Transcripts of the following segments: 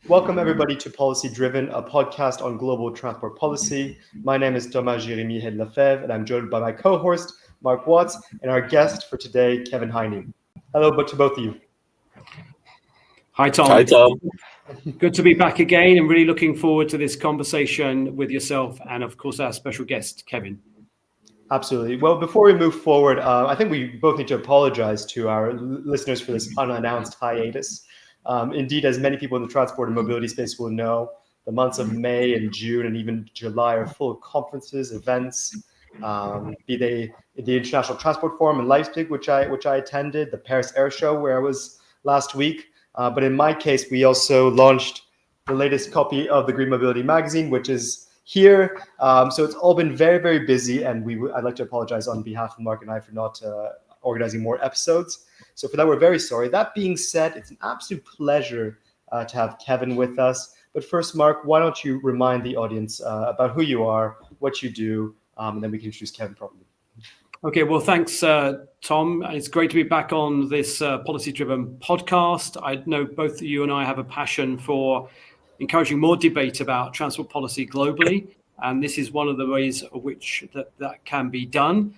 Welcome everybody to Policy Driven, a podcast on global transport policy. My name is Thomas Jérémy Lefebvre, and I'm joined by my co-host, Mark Watts, and our guest for today, Kevin Hiney. Hello to both of you. Hi, Tom. Hi, Tom. Good to be back again and really looking forward to this conversation with yourself and, of course, our special guest, Kevin. Absolutely. Well, before we move forward, I think we both need to apologize to our listeners for this unannounced hiatus. Indeed, as many people in the transport and mobility space will know, the months of May and June and even July are full of conferences, events, be they the International Transport Forum in Leipzig, which I attended, the Paris Air Show, where I was last week. But in my case, we also launched the latest copy of the Green Mobility magazine, which is here. So it's all been very, very busy. And I'd like to apologize on behalf of Mark and I for not organizing more episodes. So for that, we're very sorry. That being said, it's an absolute pleasure to have Kevin with us. But first, Mark, why don't you remind the audience about who you are, what you do, and then we can introduce Kevin properly. Okay, well, thanks, Tom. It's great to be back on this policy-driven podcast. I know both you and I have a passion for encouraging more debate about transport policy globally, and this is one of the ways of which that can be done.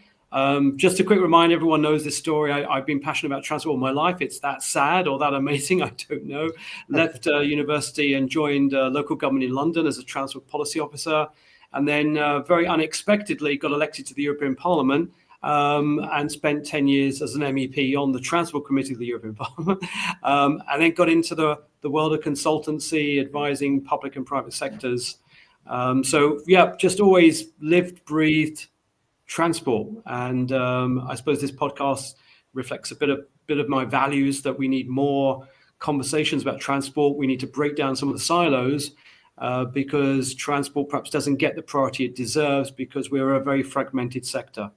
Just a quick reminder, everyone knows this story. I've been passionate about transport all my life. It's that sad or that amazing, I don't know. Left university and joined local government in London as a transport policy officer, and then very unexpectedly got elected to the European Parliament and spent 10 years as an MEP on the Transport Committee of the European Parliament, and then got into the world of consultancy, advising public and private sectors. So yeah, just always lived, breathed transport. And I suppose this podcast reflects a bit of my values, that we need more conversations about transport. We need to break down some of the silos because transport perhaps doesn't get the priority it deserves because we're a very fragmented sector.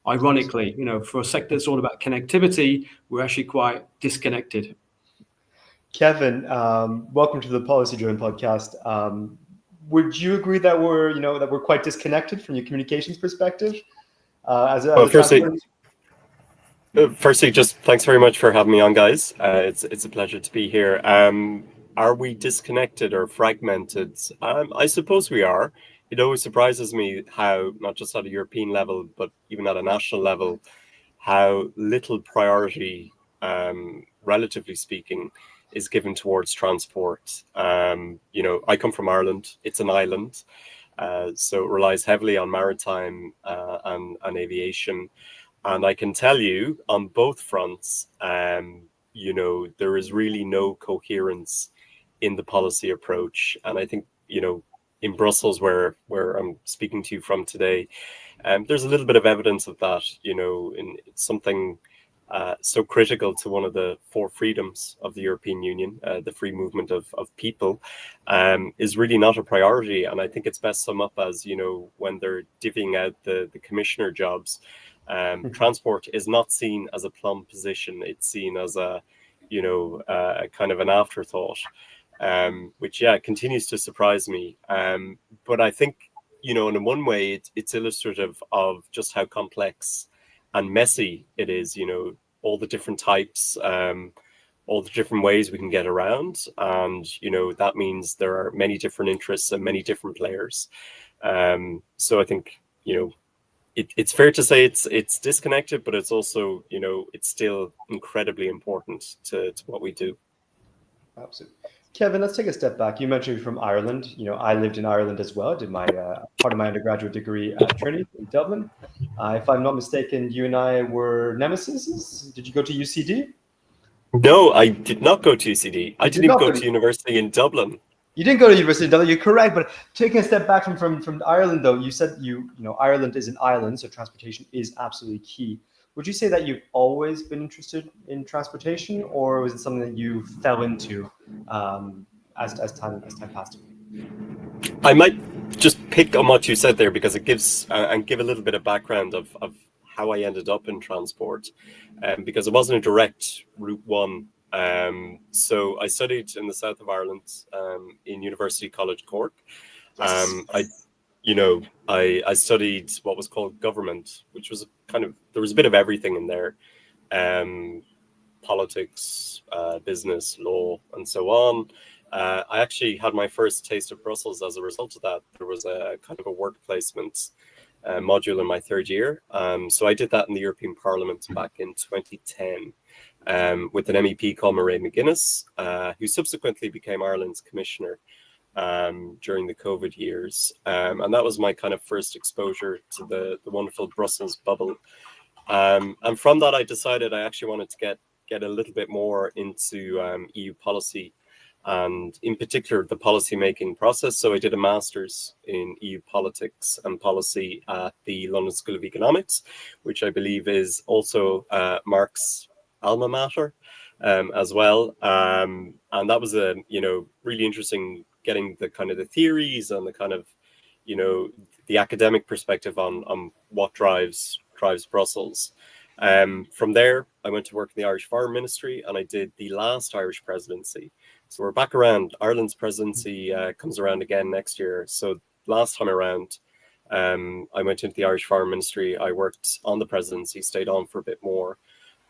Ironically, for a sector that's all about connectivity, we're actually quite disconnected. Kevin, welcome to the Policy Driven podcast. Would you agree that we're quite disconnected from your communications perspective? Firstly, just thanks very much for having me on, guys. It's a pleasure to be here. Are we disconnected or fragmented? I suppose we are. It always surprises me how, not just at a European level, but even at a national level, how little priority, relatively speaking, is given towards transport. I come from Ireland. It's an island. So it relies heavily on maritime and aviation. And I can tell you on both fronts, there is really no coherence in the policy approach. And I think, in Brussels, where I'm speaking to you from today, there's a little bit of evidence of that, in something so critical to one of the four freedoms of the European Union, the free movement of people, is really not a priority. And I think it's best summed up as, when they're divvying out the commissioner jobs, transport is not seen as a plum position. It's seen as a kind of an afterthought, which, continues to surprise me. But I think, in one way, it's illustrative of just how complex and messy it is, all the different types, all the different ways we can get around. And, that means there are many different interests and many different players. So I think, it's fair to say it's disconnected, but it's also, it's still incredibly important to what we do. Absolutely. Kevin, let's take a step back. You mentioned you're from Ireland. I lived in Ireland as well. I did my part of my undergraduate degree at Trinity in Dublin. If I'm not mistaken, you and I were nemesis. Did you go to UCD? No, I did not go to UCD. I didn't even go to university in Dublin. You didn't go to University of Dublin. You're correct, but taking a step back from Ireland, though, you said Ireland is an island, so transportation is absolutely key. Would you say that you've always been interested in transportation, or was it something that you fell into as time passed? I might just pick on what you said there because it gives and give a little bit of background of how I ended up in transport, because it wasn't a direct route one. So I studied in the south of Ireland in University College Cork. I studied what was called government, which was there was a bit of everything in there, politics, business, law, and so on. I actually had my first taste of Brussels as a result of that. There was a kind of a work placement module in my third year. So I did that in the European Parliament back in 2010 with an MEP called Mairead McGuinness, who subsequently became Ireland's commissioner during the COVID years. And that was my kind of first exposure to the wonderful Brussels bubble. And from that, I decided I actually wanted to get a little bit more into EU policy, and in particular the policy making process. So I did a master's in EU politics and policy at the London School of Economics, which I believe is also Mark's alma mater as well. And that was a really interesting, getting the kind of the theories and the kind of the academic perspective on what drives Brussels. From there, I went to work in the Irish Foreign Ministry, and I did the last Irish presidency. So we're back around. Ireland's presidency comes around again next year. So last time around, I went into the Irish Foreign Ministry. I worked on the presidency, stayed on for a bit more,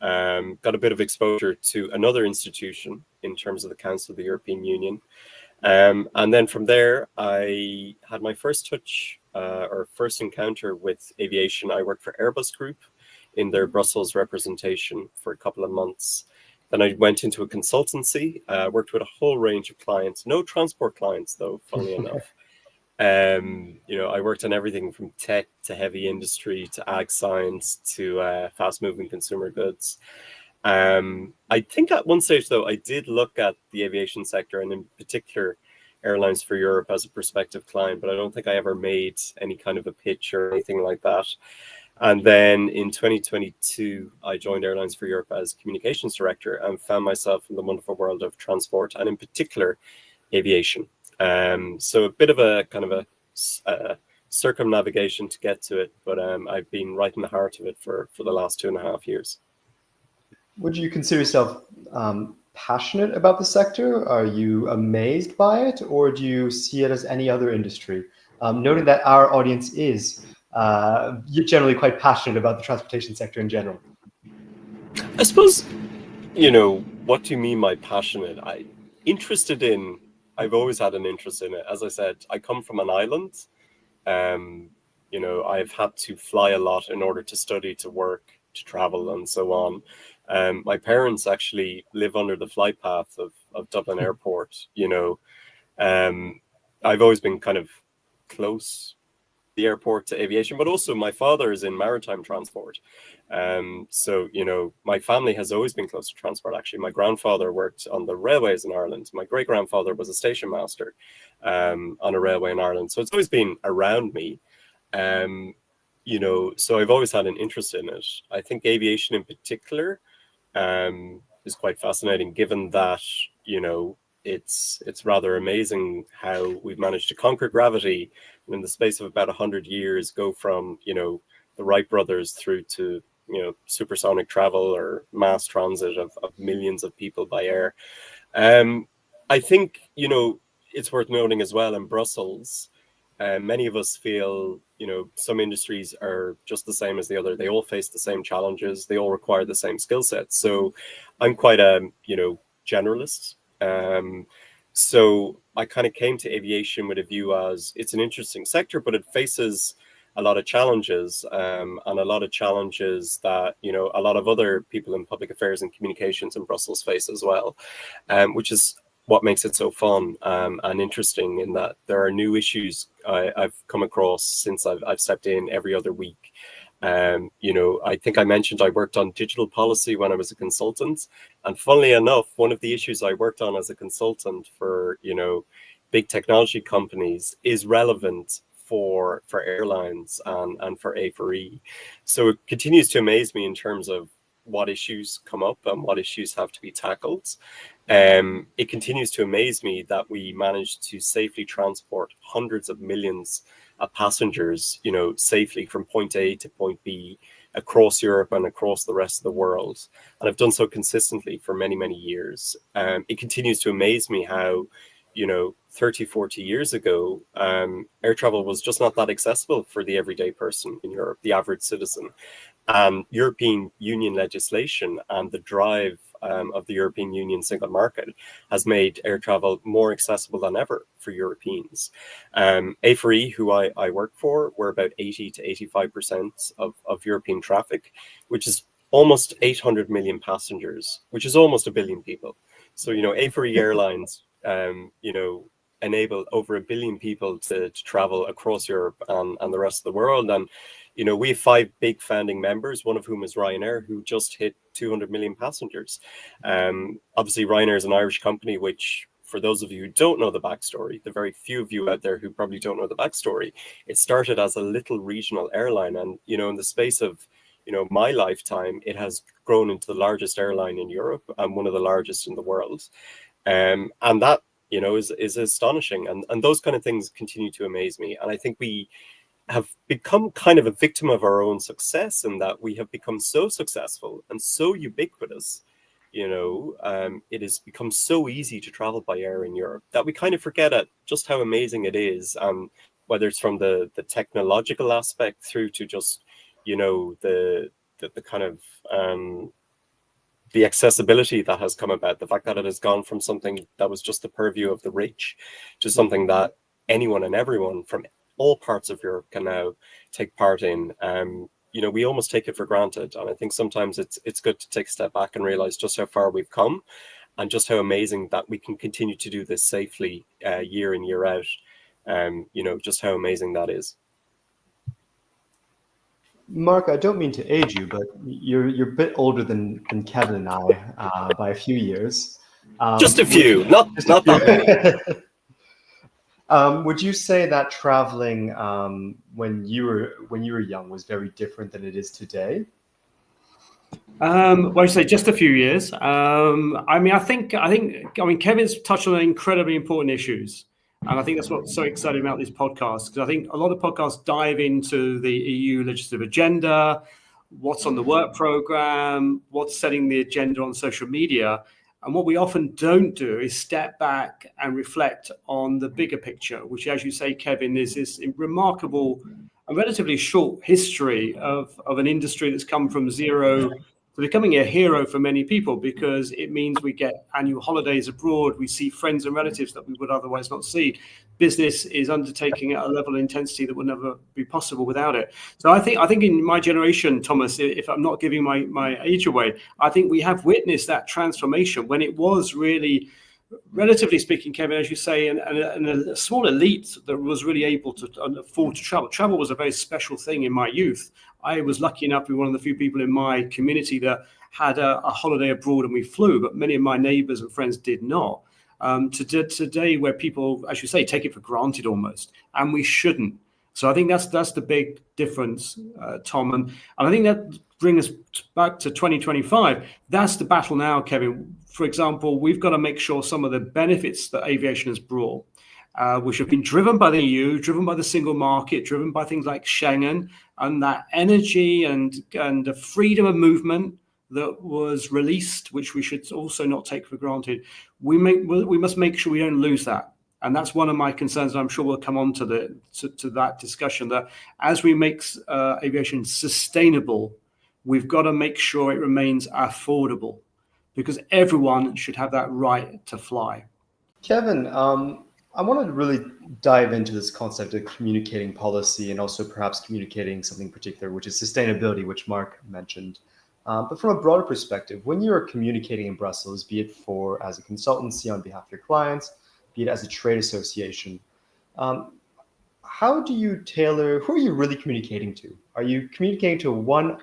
got a bit of exposure to another institution in terms of the Council of the European Union. And then from there, I had my first touch or first encounter with aviation. I worked for Airbus Group in their Brussels representation for a couple of months. Then I went into a consultancy, worked with a whole range of clients, no transport clients though, funnily enough. I worked on everything from tech to heavy industry to ag science to fast moving consumer goods. I think at one stage though, I did look at the aviation sector, and in particular Airlines for Europe, as a prospective client, but I don't think I ever made any kind of a pitch or anything like that. And then in 2022, I joined Airlines for Europe as communications director and found myself in the wonderful world of transport, and in particular aviation. So a bit of a kind of a circumnavigation to get to it, but I've been right in the heart of it for the last 2.5 years. Would you consider yourself passionate about the sector? Are you amazed by it, or do you see it as any other industry? Noting that our audience is generally quite passionate about the transportation sector in general. I suppose, what do you mean by passionate? I've always had an interest in it. As I said, I come from an island. I've had to fly a lot in order to study, to work, to travel, and so on. My parents actually live under the flight path of Dublin Airport. I've always been kind of close the airport to aviation, but also my father is in maritime transport. So my family has always been close to transport. Actually, my grandfather worked on the railways in Ireland. My great grandfather was a station master on a railway in Ireland. So it's always been around me. So I've always had an interest in it. I think aviation in particular is quite fascinating, given that it's rather amazing how we've managed to conquer gravity, and in the space of about 100 years go from the Wright brothers through to supersonic travel or mass transit of millions of people by air. I think it's worth noting as well, in Brussels, many of us feel some industries are just the same as the other. They all face the same challenges. They all require the same skill sets. So I'm quite a generalist. So I kind of came to aviation with a view as it's an interesting sector, but it faces a lot of challenges, and a lot of challenges that a lot of other people in public affairs and communications in Brussels face as well, which is what makes it so fun and interesting, in that there are new issues I've come across since I've stepped in every other week. I think I mentioned I worked on digital policy when I was a consultant, and funnily enough, one of the issues I worked on as a consultant for big technology companies is relevant for airlines and for A4E. So it continues to amaze me in terms of what issues come up and what issues have to be tackled. It continues to amaze me that we managed to safely transport hundreds of millions of passengers, safely from point A to point B across Europe and across the rest of the world. And I've done so consistently for many, many years. It continues to amaze me how, 30, 40 years ago, air travel was just not that accessible for the everyday person in Europe, the average citizen. And European Union legislation and the drive of the European Union single market has made air travel more accessible than ever for Europeans. A4E, who I work for, we're about 80 to 85% of European traffic, which is almost 800 million passengers, which is almost a billion people. So, A4E Airlines, enable over 1 billion people to travel across Europe and the rest of the world. And, we have 5 big founding members, one of whom is Ryanair, who just hit 200 million passengers. Obviously, Ryanair is an Irish company, which, for those of you who don't know the backstory, the very few of you out there who probably don't know the backstory, it started as a little regional airline. And, in the space of, my lifetime, it has grown into the largest airline in Europe and one of the largest in the world. And that, is astonishing. And those kind of things continue to amaze me. And I think we have become kind of a victim of our own success in that we have become so successful and so ubiquitous. It has become so easy to travel by air in Europe that we kind of forget just how amazing it is. Whether it's from the technological aspect through to just, the kind of the accessibility that has come about, the fact that it has gone from something that was just the purview of the rich to something that anyone and everyone from all parts of Europe can now take part in. We almost take it for granted. And I think sometimes it's good to take a step back and realize just how far we've come and just how amazing that we can continue to do this safely year in, year out. Just how amazing that is. Mark, I don't mean to age you, but you're a bit older than Kevin and I by a few years. Just a few, not that many. Would you say that traveling when you were young was very different than it is today? Well, you say just a few years. I think Kevin's touched on incredibly important issues. And I think that's what's so exciting about this podcast, because I think a lot of podcasts dive into the EU legislative agenda, what's on the work program, what's setting the agenda on social media. And what we often don't do is step back and reflect on the bigger picture, which, as you say, Kevin, is this remarkable and relatively short history of an industry that's come from zero to becoming a hero for many people, because it means we get annual holidays abroad, we see friends and relatives that we would otherwise not see. Business is undertaking at a level of intensity that would never be possible without it. So I think in my generation, Thomas, if I'm not giving my age away, I think we have witnessed that transformation when it was really, relatively speaking, Kevin, as you say, and a small elite that was really able to afford to travel. Travel was a very special thing in my youth. I was lucky enough to be one of the few people in my community that had a holiday abroad and we flew, but many of my neighbors and friends did not. Today, where people, as you say, take it for granted almost, and we shouldn't. So I think that's the big difference, Tom. And I think that brings us back to 2025. That's the battle now, Kevin. For example, we've got to make sure some of the benefits that aviation has brought, which have been driven by the EU, driven by the single market, driven by things like Schengen, and that energy and the freedom of movement that was released, which we should also not take for granted. We must make sure we don't lose that. And that's one of my concerns. I'm sure we'll come on to that discussion, that as we make aviation sustainable, we've got to make sure it remains affordable, because everyone should have that right to fly. Kevin, I wanted to really dive into this concept of communicating policy and also perhaps communicating something particular, which is sustainability, which Mark mentioned. But from a broader perspective, when you're communicating in Brussels, be it as a consultancy on behalf of your clients, be it as a trade association, how do you tailor, who are you really communicating to? Are you communicating to one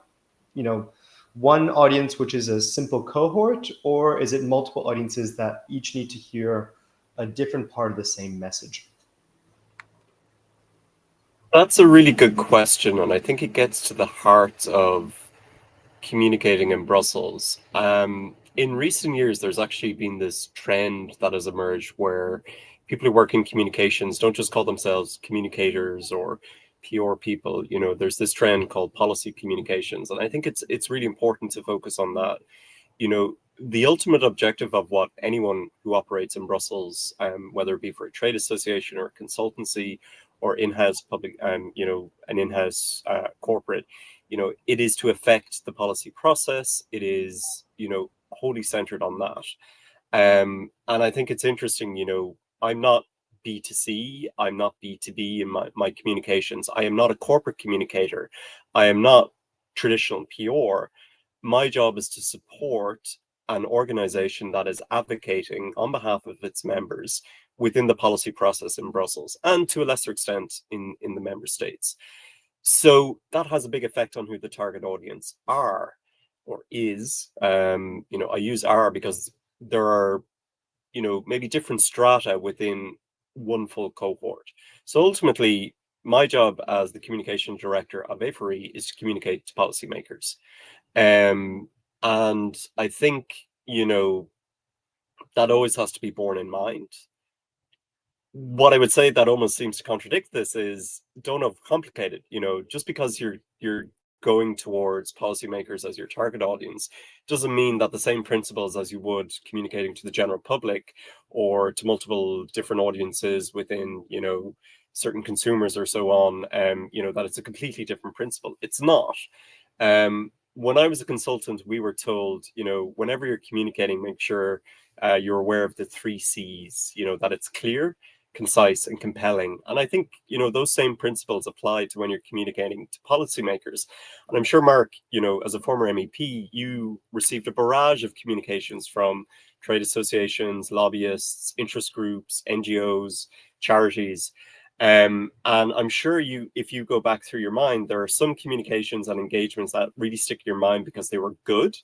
audience, which is a simple cohort, or is it multiple audiences that each need to hear a different part of the same message? That's a really good question, and I think it gets to the heart of communicating in Brussels. In recent years, there's actually been this trend that has emerged where people who work in communications don't just call themselves communicators or PR people. There's this trend called policy communications, and I think it's really important to focus on that. The ultimate objective of what anyone who operates in Brussels, whether it be for a trade association or a consultancy or in-house public, an in-house corporate, it is to affect the policy process. It is, wholly centered on that. And I think it's interesting, I'm not B2C, I'm not B2B in my communications. I am not a corporate communicator. I am not traditional PR. My job is to support an organization that is advocating on behalf of its members within the policy process in Brussels and to a lesser extent in the member states. So that has a big effect on who the target audience are or is. I use are because there are, maybe different strata within one full cohort. So ultimately, my job as the communication director of AFRI is to communicate to policymakers. And I think, that always has to be borne in mind. What I would say that almost seems to contradict this is don't overcomplicate it. Just because you're going towards policymakers as your target audience doesn't mean that the same principles as you would communicating to the general public or to multiple different audiences within, certain consumers or so on, that it's a completely different principle. It's not. When I was a consultant, we were told, whenever you're communicating, make sure you're aware of the 3 C's, that it's clear, concise, and compelling. And I think, those same principles apply to when you're communicating to policymakers. And I'm sure, Mark, as a former MEP, you received a barrage of communications from trade associations, lobbyists, interest groups, NGOs, charities. And I'm sure if you go back through your mind, there are some communications and engagements that really stick in your mind because they were good,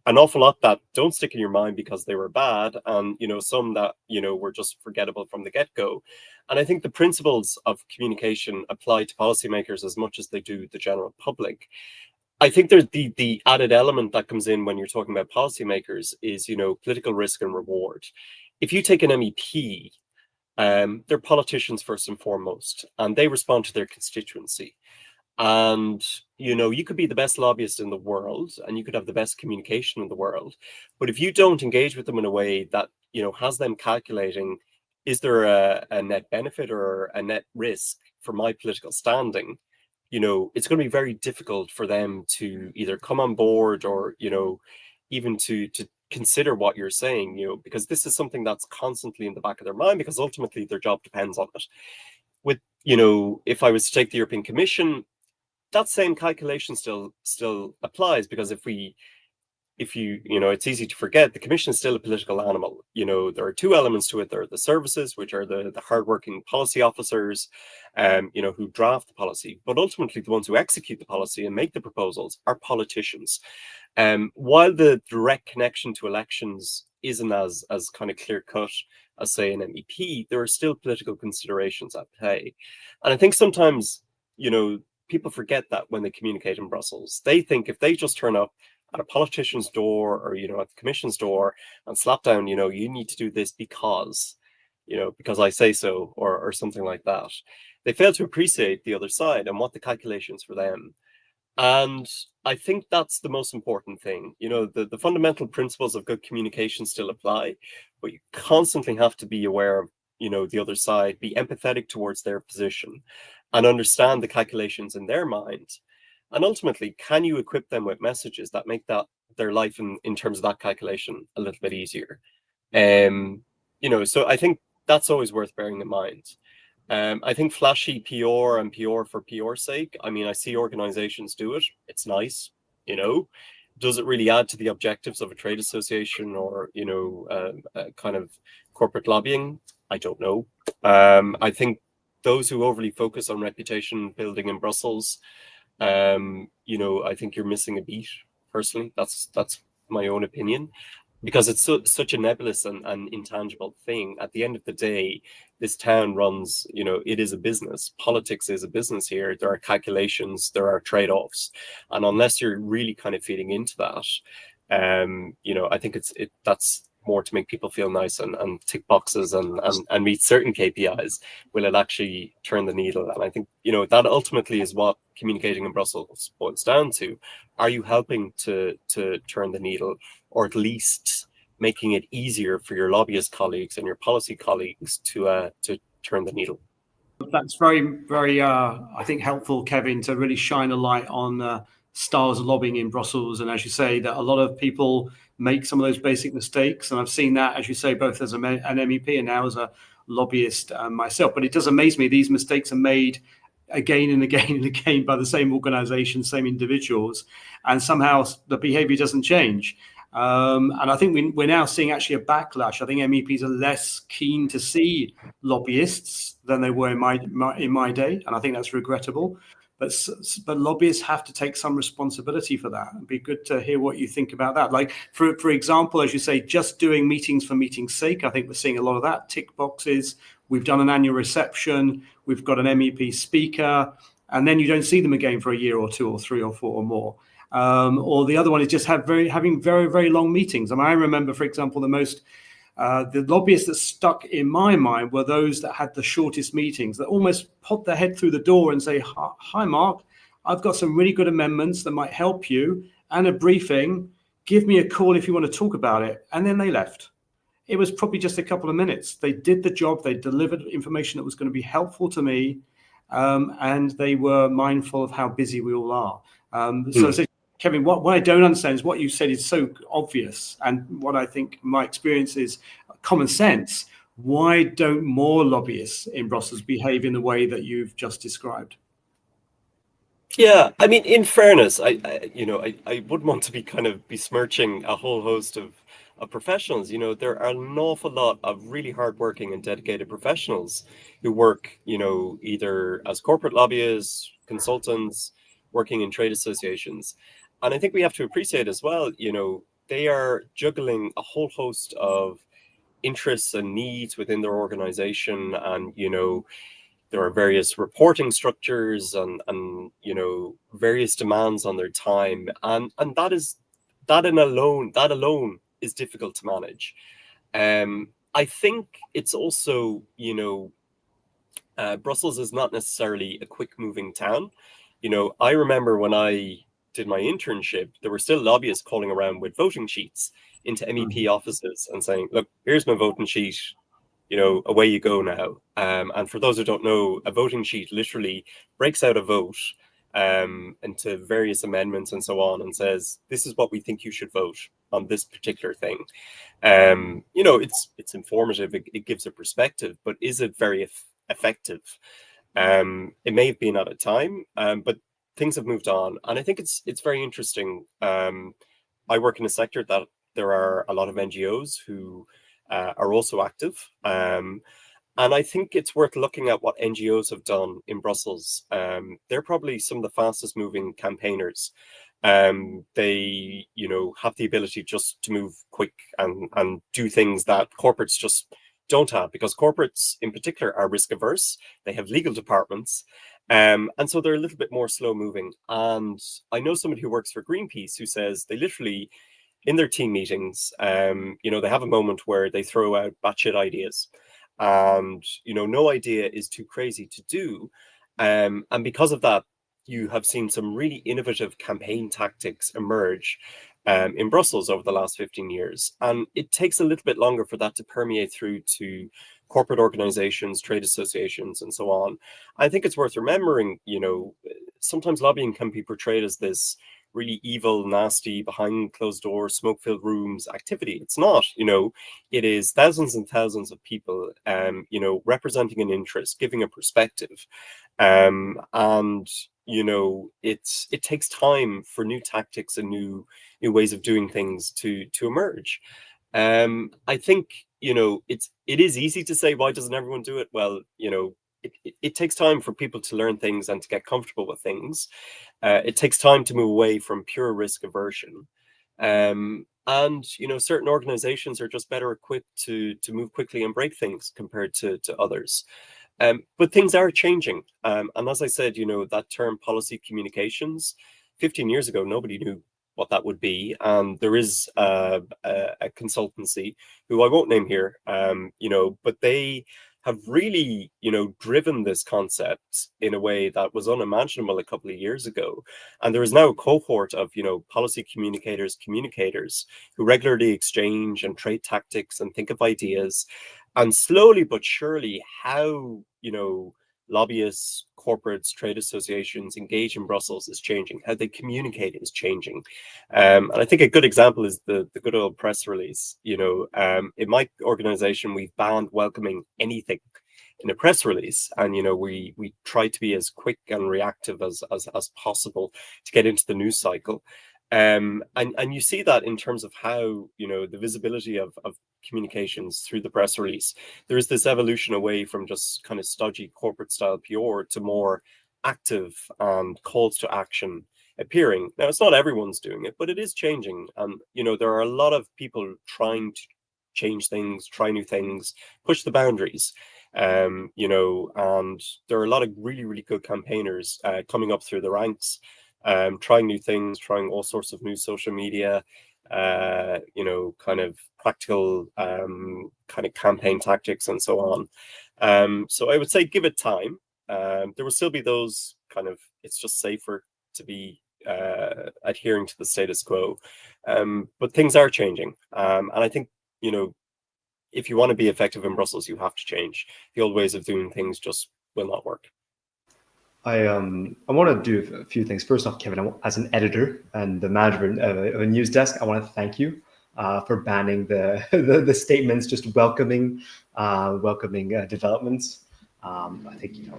an awful lot that don't stick in your mind because they were bad, and some that were just forgettable from the get-go. And I think the principles of communication apply to policymakers as much as they do the general public. I think there's the added element that comes in when you're talking about policymakers is political risk and reward. If you take an MEP, they're politicians first and foremost, and they respond to their constituency. And you could be the best lobbyist in the world and you could have the best communication in the world, but if you don't engage with them in a way that has them calculating, is there a net benefit or a net risk for my political standing, it's going to be very difficult for them to either come on board or even to consider what you're saying, because this is something that's constantly in the back of their mind, because ultimately their job depends on it. With if I was to take the European Commission, that same calculation still applies, because if you it's easy to forget, the Commission is still a political animal. There are 2 elements to it. There are the services, which are the hardworking policy officers, who draft the policy, but ultimately the ones who execute the policy and make the proposals are politicians. While the direct connection to elections isn't as kind of clear cut as, say, an MEP, there are still political considerations at play. And I think sometimes, people forget that when they communicate in Brussels. They think if they just turn up at a politician's door or, at the Commission's door and slap down, you need to do this because I say so, or something like that, they fail to appreciate the other side and what the calculations for them. And I think that's the most important thing. The fundamental principles of good communication still apply, but you constantly have to be aware of, the other side, be empathetic towards their position and understand the calculations in their mind. And ultimately, can you equip them with messages that make their life in terms of that calculation a little bit easier? So I think that's always worth bearing in mind. I think flashy PR and PR for PR's sake, I see organizations do it. It's nice, Does it really add to the objectives of a trade association or, kind of corporate lobbying? I don't know. I think those who overly focus on reputation building in Brussels, I think you're missing a beat. Personally, that's my own opinion, because it's such a nebulous and intangible thing. At the end of the day, this town runs, it is a business. Politics is a business here. There are calculations, there are trade-offs, and unless you're really kind of feeding into that, I think that's more to make people feel nice and tick boxes and meet certain KPIs. Will it actually turn the needle? And I think, that ultimately is what communicating in Brussels boils down to. Are you helping to turn the needle, or at least making it easier for your lobbyist colleagues and your policy colleagues to turn the needle? That's very, very, I think, helpful, Kevin, to really shine a light on styles of lobbying in Brussels. And as you say, that a lot of people make some of those basic mistakes. And I've seen that, as you say, both as an MEP and now as a lobbyist myself. But it does amaze me, these mistakes are made again and again and again by the same organizations, same individuals, and somehow the behavior doesn't change. And I think we're now seeing actually a backlash. I think MEPs are less keen to see lobbyists than they were in my day, and I think that's regrettable. But lobbyists have to take some responsibility for that. It'd be good to hear what you think about that. Like, for example, as you say, just doing meetings for meeting's sake, I think we're seeing a lot of that, tick boxes. We've done an annual reception, we've got an MEP speaker, and then you don't see them again for a year or two or three or four or more. Or the other one is just having very, very long meetings. I mean, I remember, for example, the lobbyists that stuck in my mind were those that had the shortest meetings, that almost pop their head through the door and say, "Hi, Mark, I've got some really good amendments that might help you and a briefing. Give me a call if you want to talk about it." And then they left. It was probably just a couple of minutes. They did the job. They delivered information that was going to be helpful to me. And they were mindful of how busy we all are. So Kevin, what I don't understand is what you said is so obvious, and what I think my experience is common sense. Why don't more lobbyists in Brussels behave in the way that you've just described? Yeah, I mean, in fairness, I wouldn't want to be kind of besmirching a whole host of professionals. You know, there are an awful lot of really hardworking and dedicated professionals who work, you know, either as corporate lobbyists, consultants, working in trade associations. And I think we have to appreciate as well, you know, they are juggling a whole host of interests and needs within their organization. And, you know, there are various reporting structures and you know, various demands on their time. And that alone is difficult to manage. I think it's also, you know, Brussels is not necessarily a quick moving town. You know, I remember when I did my internship, there were still lobbyists calling around with voting sheets into MEP offices and saying, "Look, here's my voting sheet. You know, away you go now." And for those who don't know, a voting sheet literally breaks out a vote into various amendments and so on, and says, "This is what we think you should vote on this particular thing." You know, it's informative. It gives a perspective, but is it very effective? It may have been at a time, but things have moved on, and I think it's very interesting. I work in a sector that there are a lot of NGOs who are also active. And I think it's worth looking at what NGOs have done in Brussels. They're probably some of the fastest moving campaigners. They, you know, have the ability just to move quick and do things that corporates just don't have, because corporates in particular are risk averse. They have legal departments. And so they're a little bit more slow moving. And I know somebody who works for Greenpeace who says they literally, in their team meetings, you know, they have a moment where they throw out batshit ideas, and you know, no idea is too crazy to do, and because of that, you have seen some really innovative campaign tactics emerge in Brussels over the last 15 years, and it takes a little bit longer for that to permeate through to corporate organizations, trade associations, and so on. I think it's worth remembering, you know, sometimes lobbying can be portrayed as this really evil, nasty, behind closed doors, smoke-filled rooms activity. It's not. You know, it is thousands and thousands of people, you know, representing an interest, giving a perspective, and you know, it takes time for new tactics and new ways of doing things to emerge. I think, you know, it is easy to say, why doesn't everyone do it? Well, you know, it takes time for people to learn things and to get comfortable with things. It takes time to move away from pure risk aversion. And, you know, certain organizations are just better equipped to move quickly and break things compared to others. But things are changing. And as I said, you know, that term policy communications, 15 years ago, nobody knew what that would be. And there is a consultancy who I won't name here, you know, but they have really, you know, driven this concept in a way that was unimaginable a couple of years ago. And there is now a cohort of, you know, policy communicators who regularly exchange and trade tactics and think of ideas. And slowly but surely, how, you know, lobbyists, corporates, trade associations engage in Brussels is changing. How they communicate is changing. And I think a good example is the good old press release. In my organization, we've banned welcoming anything in a press release, and we try to be as quick and reactive as possible to get into the news cycle. And you see that in terms of how the visibility of communications through the press release. There is this evolution away from just kind of stodgy corporate style PR to more active and calls to action appearing. Now, it's not everyone's doing it, but it is changing. And there are a lot of people trying to change things, try new things, push the boundaries. And there are a lot of really, really good campaigners coming up through the ranks, trying new things, trying all sorts of new social media, kind of practical kind of campaign tactics and so on. So I would say give it time. There will still be those kind of, it's just safer to be adhering to the status quo. But things are changing. And I think, if you want to be effective in Brussels, you have to change. The old ways of doing things just will not work. I want to do a few things. First off, Kevin, as an editor and the manager of a news desk, I want to thank you for banning the statements, just welcoming developments. I think,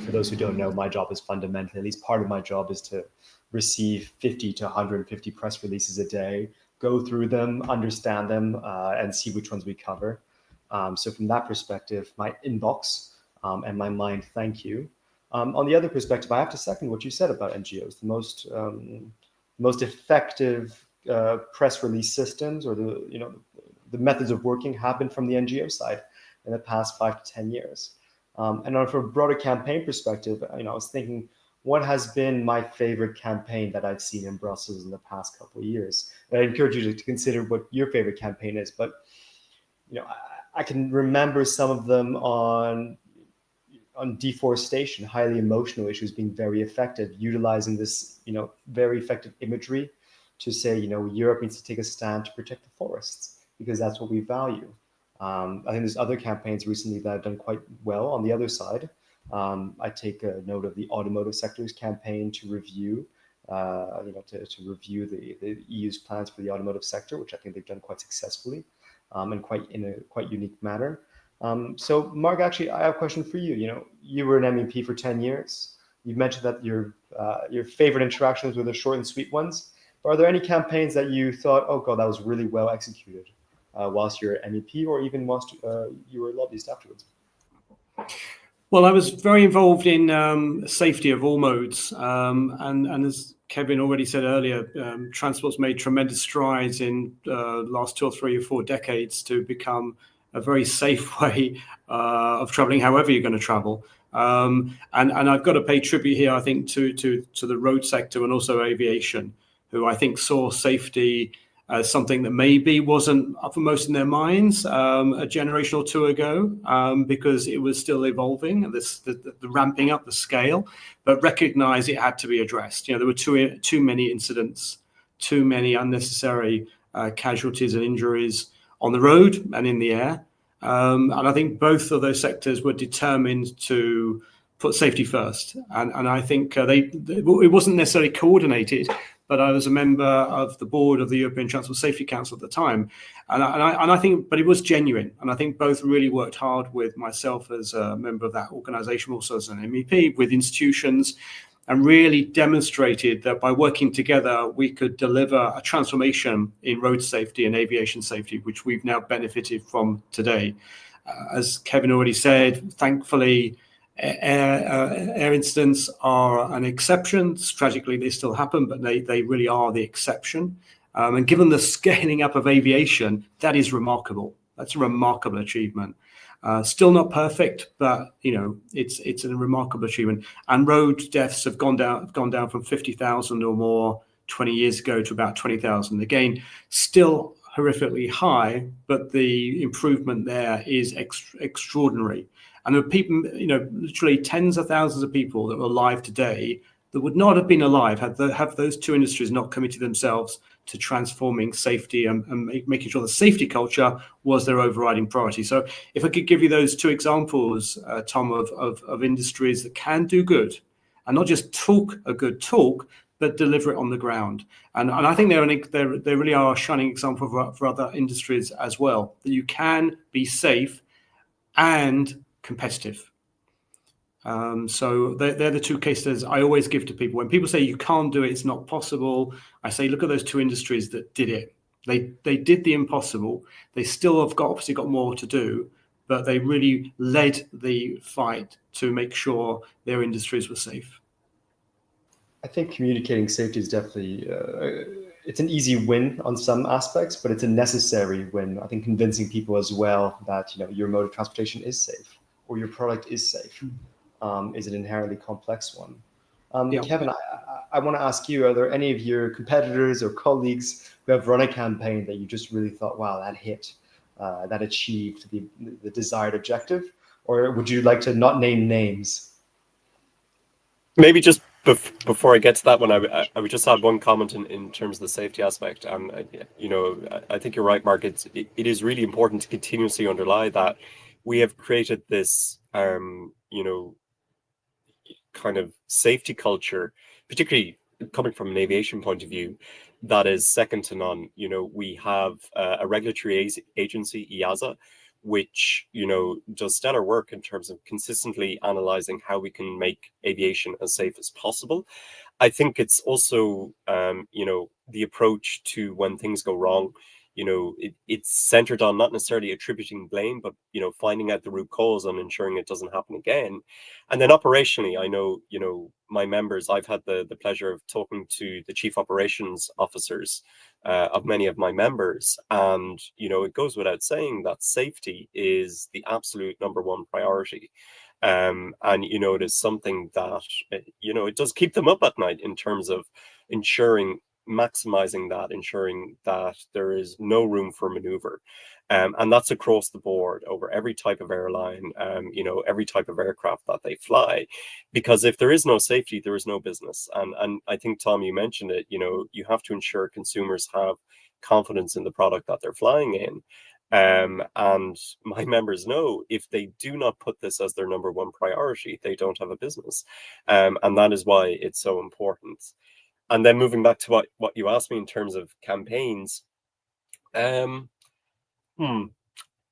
for those who don't know, my job is fundamentally, at least part of my job is to receive 50 to 150 press releases a day, go through them, understand them, and see which ones we cover. So from that perspective, my inbox and my mind, thank you. On the other perspective, I have to second what you said about NGOs. The most effective press release systems, or the methods of working, have been from the NGO side in the past 5 to 10 years. And from a broader campaign perspective, I was thinking, what has been my favorite campaign that I've seen in Brussels in the past couple of years? And I encourage you to consider what your favorite campaign is. But I can remember some of them on deforestation, highly emotional issues being very effective, utilizing this, very effective imagery to say, Europe needs to take a stand to protect the forests because that's what we value. I think there's other campaigns recently that have done quite well on the other side. I take a note of the automotive sector's campaign to review, to review the EU's plans for the automotive sector, which I think they've done quite successfully, and in a quite unique manner. So Mark, actually, I have a question for you. You were an MEP for 10 years. You mentioned that your favorite interactions were the short and sweet ones. But are there any campaigns that you thought, oh God, that was really well executed whilst you're an MEP, or even whilst you were a lobbyist afterwards? Well, I was very involved in safety of all modes. And as Kevin already said earlier, transport's made tremendous strides in the last 2 or 3 or 4 decades to become a very safe way of traveling, however you're going to travel. And I've got to pay tribute here, I think, to the road sector and also aviation, who I think saw safety as something that maybe wasn't uppermost in their minds a generation or 2 ago, because it was still evolving, the ramping up the scale, but recognized it had to be addressed. There were too many incidents, too many unnecessary casualties and injuries on the road and in the air. And I think both of those sectors were determined to put safety first. And I think it wasn't necessarily coordinated, but I was a member of the board of the European Transport Safety Council at the time. And I think, but it was genuine. And I think both really worked hard with myself as a member of that organization, also as an MEP, with institutions, and really demonstrated that by working together, we could deliver a transformation in road safety and aviation safety, which we've now benefited from today. As Kevin already said, thankfully, air incidents are an exception. Tragically, they still happen, but they really are the exception. And given the scaling up of aviation, that is remarkable. That's a remarkable achievement. Still not perfect, but it's a remarkable achievement. And road deaths have gone down from 50,000 or more 20 years ago to about 20,000. Again, still horrifically high, but the improvement there is extraordinary. And there are people, literally tens of thousands of people that are alive today that would not have been alive have those two industries not committed themselves to transforming safety and making sure the safety culture was their overriding priority. So if I could give you those two examples, Tom, of industries that can do good and not just talk a good talk, but deliver it on the ground. And I think they really are a shining example for other industries as well, that you can be safe and competitive. So they're the two case studies I always give to people. When people say you can't do it, it's not possible, I say, look at those two industries that did it. They did the impossible. They still have obviously got more to do, but they really led the fight to make sure their industries were safe. I think communicating safety is definitely, it's an easy win on some aspects, but it's a necessary win. I think convincing people as well that, your mode of transportation is safe or your product is safe is an inherently complex one. Yeah. Kevin, I want to ask you, are there any of your competitors or colleagues who have run a campaign that you just really thought, wow, that hit, that achieved the desired objective? Or would you like to not name names? Maybe just before I get to that one, I would just add one comment in terms of the safety aspect. And I think you're right, Mark. It is really important to continuously underlie that we have created this, kind of safety culture, particularly coming from an aviation point of view, that is second to none. We have a regulatory agency, EASA, which does stellar work in terms of consistently analyzing how we can make aviation as safe as possible. I think it's also the approach to when things go wrong. It's centered on not necessarily attributing blame, but finding out the root cause and ensuring it doesn't happen again. And then operationally, I know my members, I've had the pleasure of talking to the chief operations officers of many of my members, and it goes without saying that safety is the absolute number one priority. And it is something that it does keep them up at night in terms of maximizing that, ensuring that there is no room for maneuver. And that's across the board over every type of airline, every type of aircraft that they fly. Because if there is no safety, there is no business. And I think, Tom, you mentioned it, you have to ensure consumers have confidence in the product that they're flying in. And my members know if they do not put this as their number one priority, they don't have a business. And that is why it's so important. And then moving back to what you asked me in terms of campaigns, I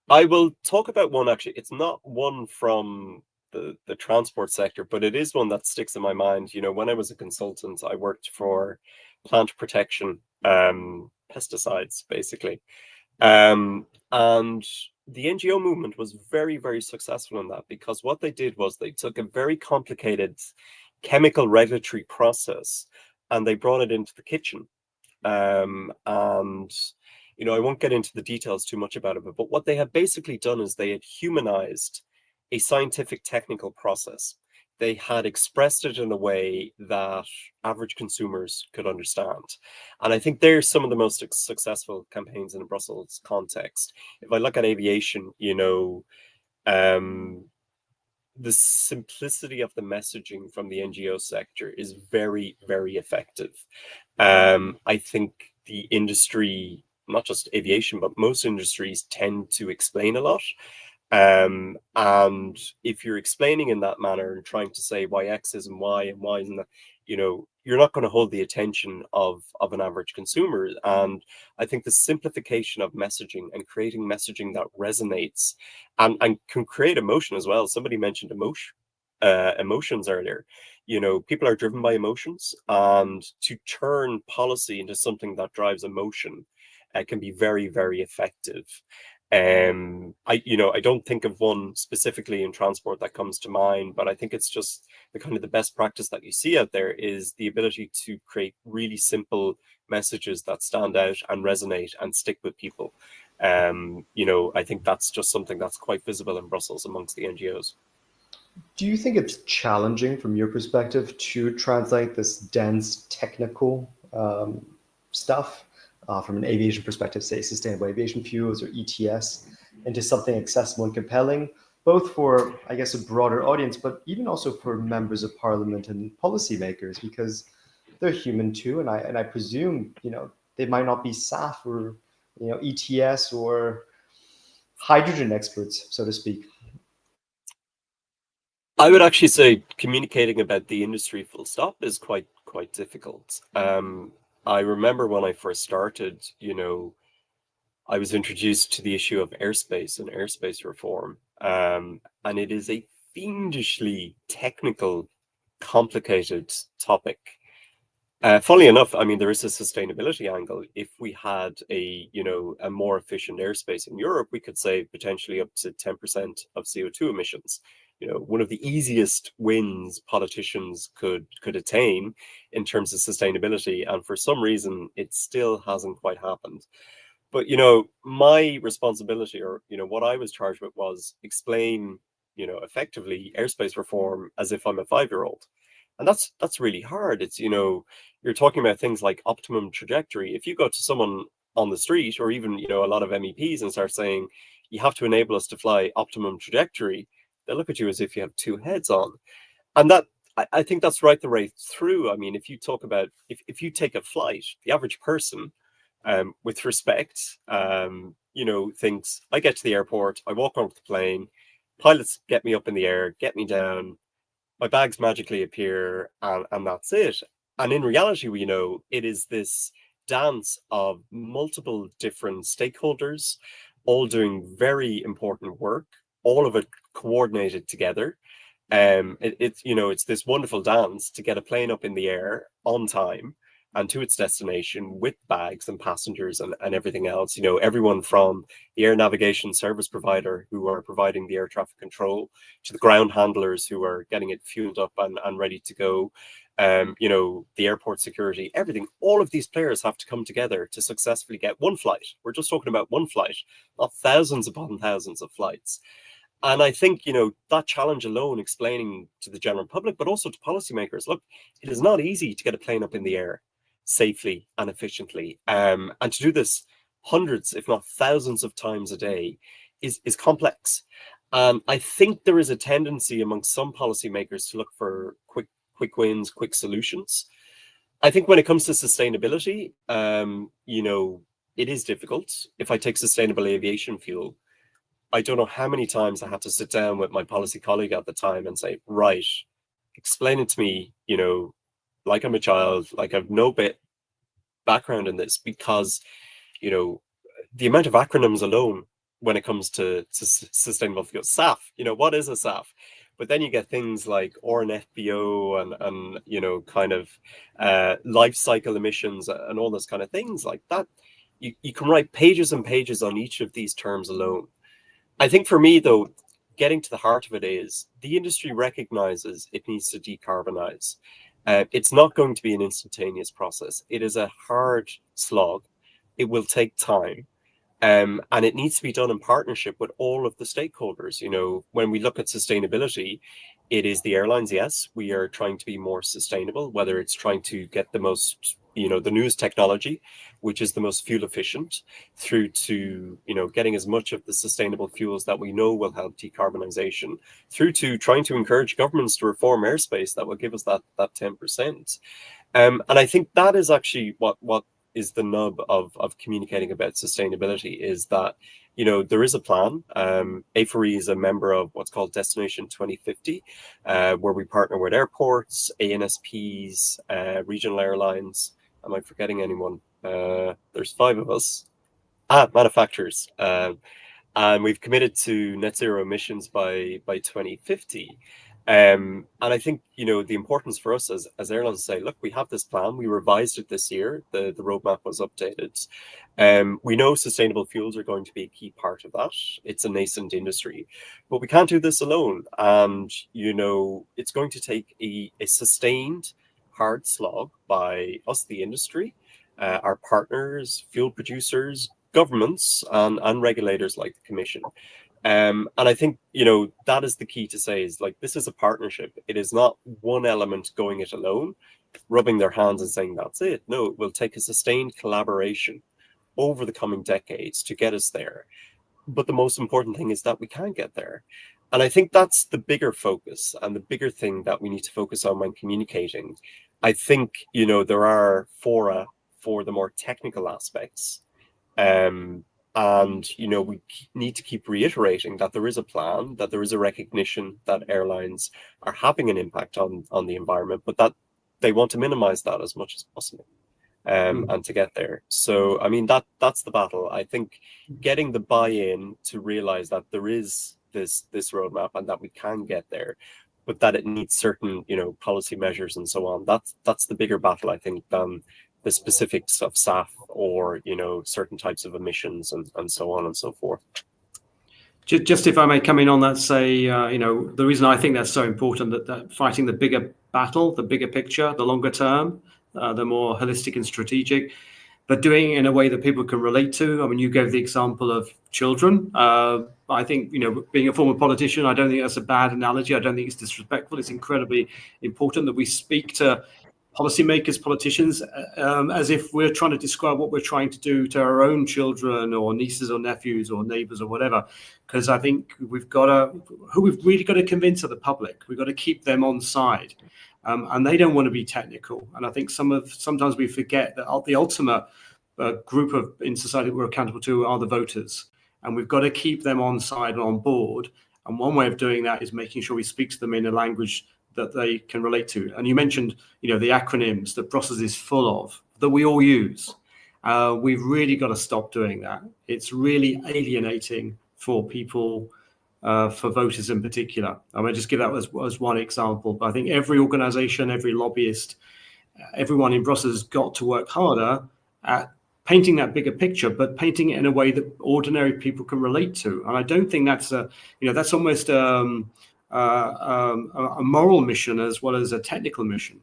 will talk about one actually. It's not one from the transport sector, but it is one that sticks in my mind. When I was a consultant, I worked for plant protection, pesticides, basically. And the NGO movement was very, very successful in that, because what they did was they took a very complicated chemical regulatory process and they brought it into the kitchen. And I won't get into the details too much about it, but what they had basically done is they had humanized a scientific technical process. They had expressed it in a way that average consumers could understand. And I think they're some of the most successful campaigns in a Brussels context. If I look at aviation, the simplicity of the messaging from the NGO sector is very, very effective. I think the industry, not just aviation, but most industries tend to explain a lot. And if you're explaining in that manner and trying to say why X isn't Y and Y isn't that, you're not going to hold the attention of an average consumer. And I think the simplification of messaging and creating messaging that resonates and can create emotion as well. Somebody mentioned emotions earlier. People are driven by emotions, and to turn policy into something that drives emotion can be very, very effective. I don't think of one specifically in transport that comes to mind, but I think it's just the best practice that you see out there is the ability to create really simple messages that stand out and resonate and stick with people. I think that's just something that's quite visible in Brussels amongst the NGOs. Do you think it's challenging from your perspective to translate this dense technical stuff from an aviation perspective, say sustainable aviation fuels or ETS, into something accessible and compelling? both for, I guess, a broader audience, but even also for members of parliament and policymakers, because they're human too. And I presume, they might not be SAF or, ETS or hydrogen experts, so to speak. I would actually say communicating about the industry full stop is quite difficult. I remember when I first started, I was introduced to the issue of airspace and airspace reform. And it is a fiendishly technical, complicated topic. Funnily enough, I mean, there is a sustainability angle. If we had a more efficient airspace in Europe, we could save potentially up to 10% of CO2 emissions. One of the easiest wins politicians could attain in terms of sustainability, and for some reason, it still hasn't quite happened. But my responsibility, or what I was charged with, was explain, effectively airspace reform as if I'm a 5-year-old. And that's really hard. It's, you're talking about things like optimum trajectory. If you go to someone on the street, or even, a lot of MEPs, and start saying, you have to enable us to fly optimum trajectory, they look at you as if you have two heads on. And that, I think that's right the way through. I mean, if you talk about, if you take a flight, the average person, with respect, thinks, I get to the airport, I walk onto the plane, pilots get me up in the air, get me down, my bags magically appear, and that's it. And in reality, it is this dance of multiple different stakeholders, all doing very important work, all of it coordinated together. It's this wonderful dance to get a plane up in the air on time and to its destination with bags and passengers and everything else. Everyone from the air navigation service provider who are providing the air traffic control to the ground handlers who are getting it fueled up and ready to go. The airport security, everything, all of these players have to come together to successfully get one flight. We're just talking about one flight, not thousands upon thousands of flights. And I think, that challenge alone, explaining to the general public, but also to policymakers, look, it is not easy to get a plane up in the air safely and efficiently. And to do this hundreds, if not thousands of times a day is complex. I think there is a tendency among some policymakers to look for quick wins, quick solutions. I think when it comes to sustainability, it is difficult. If I take sustainable aviation fuel, I don't know how many times I had to sit down with my policy colleague at the time and say, right, explain it to me, like I'm a child, like I've no background in this, because, the amount of acronyms alone when it comes to sustainable fuel, SAF, what is a SAF? But then you get things like RNFBO and kind of life cycle emissions and all those kind of things like that. You can write pages and pages on each of these terms alone. I think for me, though, getting to the heart of it is the industry recognizes it needs to decarbonize. It's not going to be an instantaneous process. It is a hard slog. It will take time. And it needs to be done in partnership with all of the stakeholders. When we look at sustainability, it is the airlines. Yes, we are trying to be more sustainable, whether it's trying to get the most, the newest technology, which is the most fuel efficient, through to, getting as much of the sustainable fuels that we know will help decarbonization, through to trying to encourage governments to reform airspace that will give us that 10%. And I think that is actually what is the nub of communicating about sustainability, is that, there is a plan. A4E is a member of what's called Destination 2050, where we partner with airports, ANSPs, regional airlines. Am I forgetting anyone? There's 5 of us. Manufacturers. And we've committed to net zero emissions by 2050. And I think, the importance for us as airlines say, look, we have this plan. We revised it this year. The roadmap was updated. We know sustainable fuels are going to be a key part of that. It's a nascent industry, but we can't do this alone. And, it's going to take a sustained hard slog by us, the industry, our partners, fuel producers, governments, and regulators like the Commission. And I think, that is the key to say, is like, this is a partnership. It is not one element going it alone, rubbing their hands and saying, that's it. No, it will take a sustained collaboration over the coming decades to get us there. But the most important thing is that we can get there. And I think that's the bigger focus and the bigger thing that we need to focus on when communicating. I think, there are fora for the more technical aspects. And, we need to keep reiterating that there is a plan, that there is a recognition that airlines are having an impact on the environment, but that they want to minimize that as much as possible. And to get there. So, I mean, that's the battle. I think getting the buy-in to realize that there is this roadmap and that we can get there, but that it needs certain, policy measures and so on. That's the bigger battle, I think, than the specifics of SAF or, certain types of emissions and so on and so forth. Just if I may come in on that, say, the reason I think that's so important, that fighting the bigger battle, the bigger picture, the longer term, the more holistic and strategic, but doing it in a way that people can relate to. I mean, you gave the example of children. I think, being a former politician, I don't think that's a bad analogy. I don't think it's disrespectful. It's incredibly important that we speak to policymakers, politicians, as if we're trying to describe what we're trying to do to our own children or nieces or nephews or neighbors or whatever. Because I think we've really got to convince the public. We've got to keep them on side. And they don't want to be technical. And I think sometimes we forget that the ultimate group in society that we're accountable to are the voters. And we've got to keep them on side and on board. And one way of doing that is making sure we speak to them in a language that they can relate to. And you mentioned, the acronyms that Brussels is full of, that we all use. We've really got to stop doing that. It's really alienating for people, for voters in particular. I mean, just give that as one example. But I think every organization, every lobbyist, everyone in Brussels has got to work harder at painting that bigger picture, but painting it in a way that ordinary people can relate to. And I don't think that's that's almost a moral mission as well as a technical mission.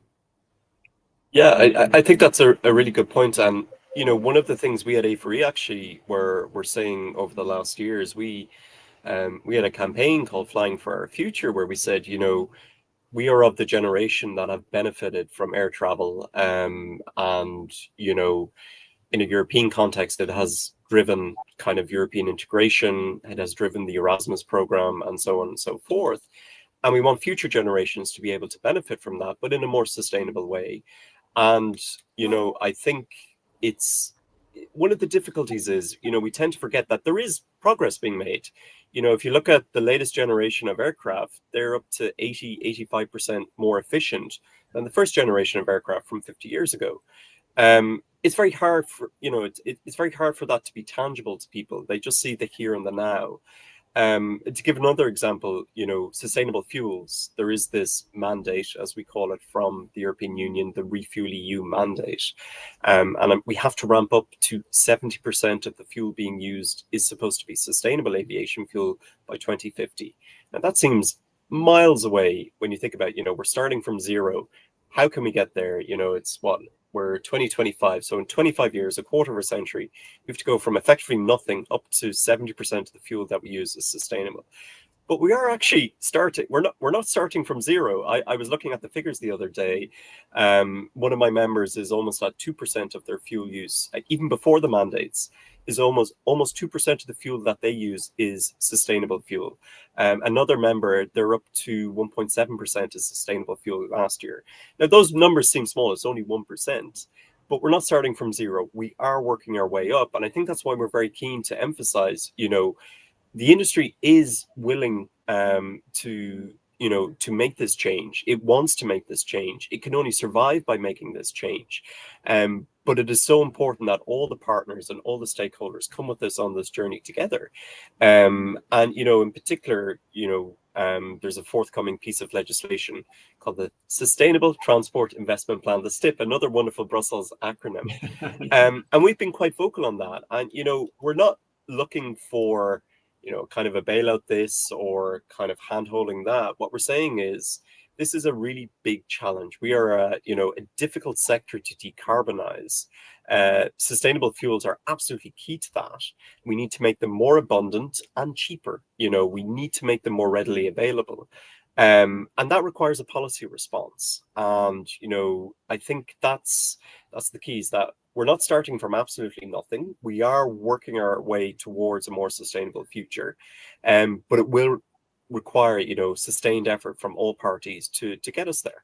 Yeah, I think that's a really good point. And, one of the things we at A4E actually were saying over the last year is we had a campaign called Flying for Our Future, where we said, we are of the generation that have benefited from air travel. And, in a European context, it has driven kind of European integration. It has driven the Erasmus program and so on and so forth. And we want future generations to be able to benefit from that, but in a more sustainable way. And, I think it's one of the difficulties is, we tend to forget that there is progress being made. If you look at the latest generation of aircraft, they're up to 85% more efficient than the first generation of aircraft from 50 years ago. It's very hard for, it's very hard for that to be tangible to people. They just see the here and the now. To give another example, sustainable fuels, there is this mandate, as we call it, from the European Union, the Refuel EU mandate. And we have to ramp up to 70% of the fuel being used is supposed to be sustainable aviation fuel by 2050. Now, that seems miles away when you think about, we're starting from zero. How can we get there? We're 2025. So in 25 years, a quarter of a century, we have to go from effectively nothing up to 70% of the fuel that we use is sustainable. But we are actually starting. We're not starting from zero. I was looking at the figures the other day. One of my members is almost at 2% of their fuel use, even before the mandates. Is almost 2% of the fuel that they use is sustainable fuel. Another member, they're up to 1.7% is sustainable fuel last year. Now, those numbers seem small. It's only 1%, but we're not starting from zero. We are working our way up. And I think that's why we're very keen to emphasize, the industry is willing to make this change. It wants to make this change. It can only survive by making this change. But it is so important that all the partners and all the stakeholders come with us on this journey together. And, in particular, there's a forthcoming piece of legislation called the Sustainable Transport Investment Plan, the STIP, another wonderful Brussels acronym. And we've been quite vocal on that. And, we're not looking for, kind of a bailout this or kind of hand-holding that. What we're saying is, this is a really big challenge. We are a difficult sector to decarbonize. Sustainable fuels are absolutely key to that. We need to make them more abundant and cheaper. We need to make them more readily available. And that requires a policy response. And, I think that's the key, is that we're not starting from absolutely nothing. We are working our way towards a more sustainable future. But it will require, sustained effort from all parties to get us there.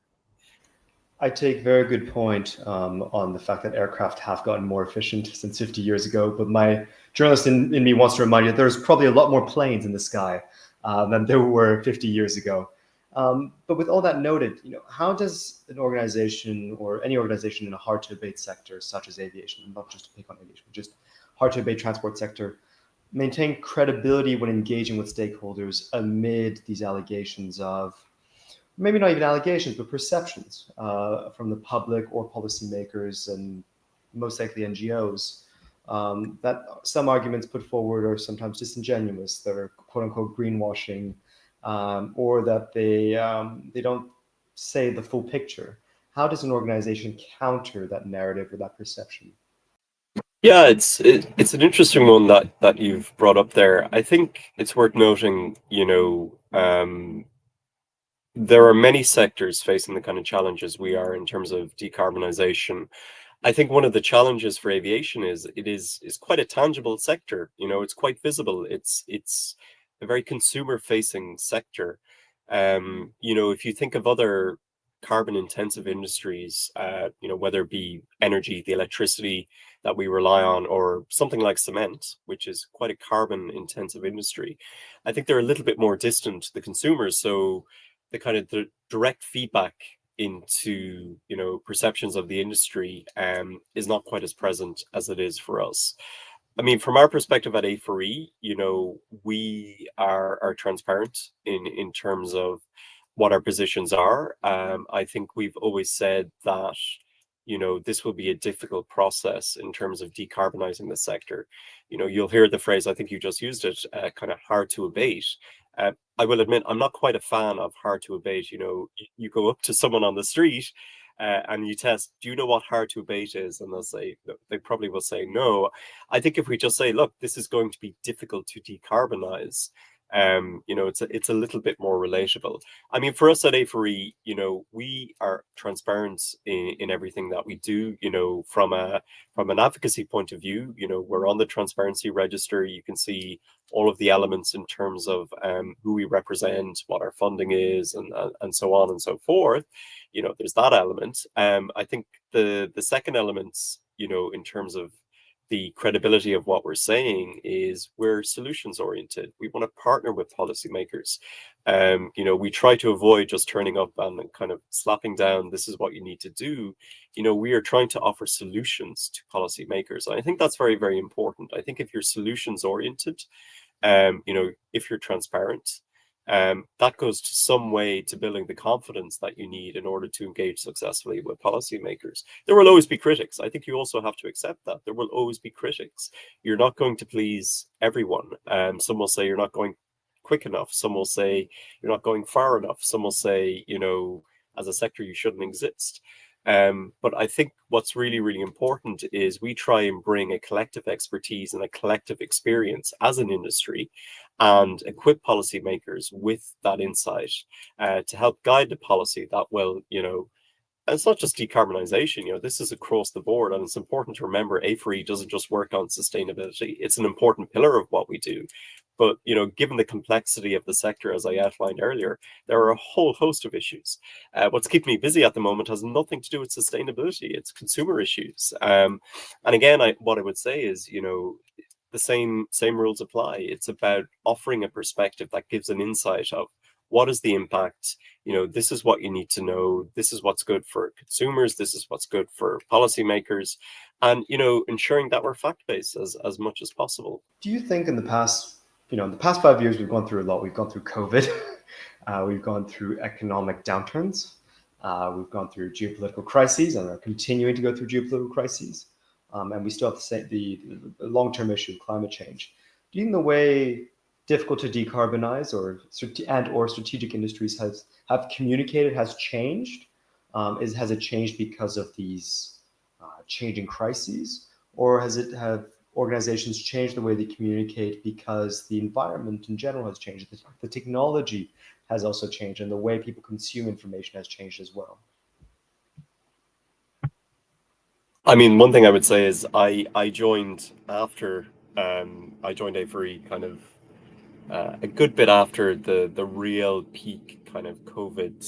I take very good point on the fact that aircraft have gotten more efficient since 50 years ago, but my journalist in me wants to remind you that there's probably a lot more planes in the sky than there were 50 years ago. But with all that noted, how does an organization or any organization in a hard-to-abate sector such as aviation, not just to pick on aviation, but just hard-to-abate transport sector, maintain credibility when engaging with stakeholders amid these allegations of, maybe not even allegations, but perceptions from the public or policymakers and most likely NGOs, that some arguments put forward are sometimes disingenuous, that are quote unquote greenwashing, or that they don't say the full picture. How does an organization counter that narrative or that perception? Yeah, it's an interesting one that you've brought up there. I think it's worth noting, there are many sectors facing the kind of challenges we are in terms of decarbonization. I think one of the challenges for aviation is it is quite a tangible sector. It's quite visible. It's a very consumer-facing sector. If you think of other carbon-intensive industries, whether it be energy, the electricity that we rely on, or something like cement, which is quite a carbon-intensive industry, I think they're a little bit more distant to the consumers. So the kind of the direct feedback into perceptions of the industry is not quite as present as it is for us. I mean, from our perspective at A4E, we are transparent in terms of what our positions are. I think we've always said that this will be a difficult process in terms of decarbonizing the sector. You'll hear the phrase, I think you just used it, kind of hard to abate. I will admit, I'm not quite a fan of hard to abate. You go up to someone on the street and you test, do you know what hard to abate is? And they'll say, they probably will say no. I think if we just say, look, this is going to be difficult to decarbonize, it's a little bit more relatable. I mean, for us at A4E, we are transparent in everything that we do. From an advocacy point of view, we're on the transparency register. You can see all of the elements in terms of who we represent, what our funding is, and so on and so forth. There's that element. I think the second element, in terms of the credibility of what we're saying, is we're solutions oriented. We want to partner with policymakers. We try to avoid just turning up and kind of slapping down, this is what you need to do. We are trying to offer solutions to policymakers. And I think that's very, very important. I think if you're solutions oriented, if you're transparent, that goes to some way to building the confidence that you need in order to engage successfully with policymakers. There will always be critics. I think you also have to accept that. There will always be critics. You're not going to please everyone. Some will say you're not going quick enough. Some will say you're not going far enough. Some will say, as a sector, you shouldn't exist. But I think what's really, really important is we try and bring a collective expertise and a collective experience as an industry and equip policymakers with that insight to help guide the policy that will, and it's not just decarbonization, this is across the board. And it's important to remember A4E doesn't just work on sustainability. It's an important pillar of what we do. But, given the complexity of the sector, as I outlined earlier, there are a whole host of issues. What's keeping me busy at the moment has nothing to do with sustainability. It's consumer issues. And again, what I would say is, the same rules apply. It's about offering a perspective that gives an insight of what is the impact. This is what you need to know. This is what's good for consumers. This is what's good for policymakers. And, ensuring that we're fact-based as much as possible. Do you think in the past 5 years, we've gone through a lot. We've gone through COVID. We've gone through economic downturns. We've gone through geopolitical crises and are continuing to go through geopolitical crises. And we still have the long-term issue of climate change. Do you think the way difficult to decarbonize or strategic industries have communicated has changed? Has it changed because of these changing crises? Or have organizations changed the way they communicate because the environment in general has changed? The technology has also changed, and the way people consume information has changed as well. I mean, one thing I would say is I joined after I joined A4E kind of a good bit after the real peak kind of COVID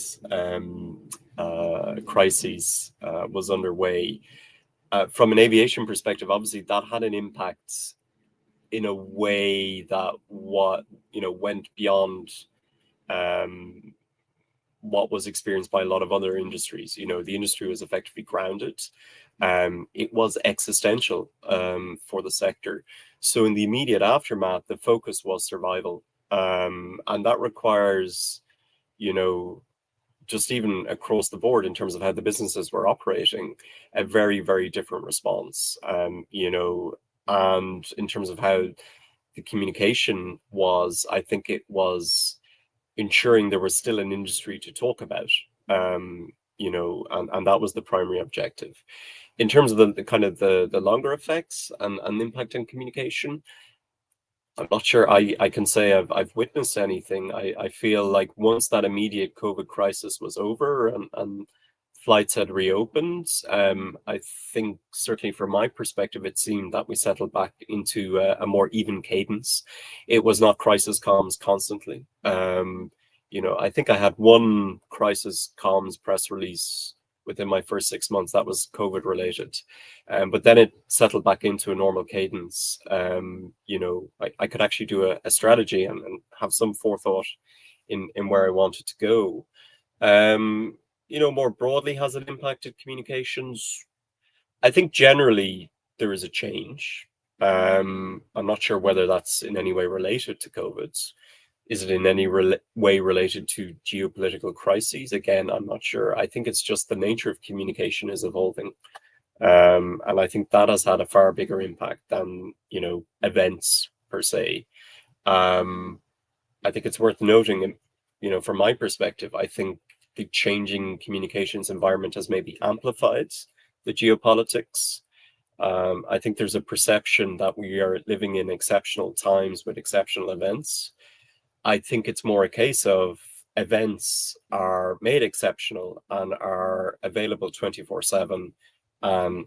crises was underway. From an aviation perspective, obviously that had an impact in a way that went beyond what was experienced by a lot of other industries. The industry was effectively grounded. It was existential for the sector. So in the immediate aftermath, the focus was survival. And that requires, just even across the board in terms of how the businesses were operating, a very, very different response. And in terms of how the communication was, I think it was ensuring there was still an industry to talk about, and that was the primary objective. In terms of the kind of the longer effects and impact on communication, I'm not sure I can say I've witnessed anything. I feel like once that immediate COVID crisis was over and flights had reopened, I think certainly from my perspective, it seemed that we settled back into a more even cadence. It was not crisis comms constantly. I think I had one crisis comms press release within my first 6 months that was COVID related. But then it settled back into a normal cadence. I could actually do a strategy and have some forethought in where I wanted to go. More broadly, has it impacted communications? I think generally there is a change. I'm not sure whether that's in any way related to COVID. Is it in any way related to geopolitical crises? Again, I'm not sure. I think it's just the nature of communication is evolving. And I think that has had a far bigger impact than, events per se. I think it's worth noting, from my perspective, I think the changing communications environment has maybe amplified the geopolitics. I think there's a perception that we are living in exceptional times with exceptional events. I think it's more a case of events are made exceptional and are available 24/7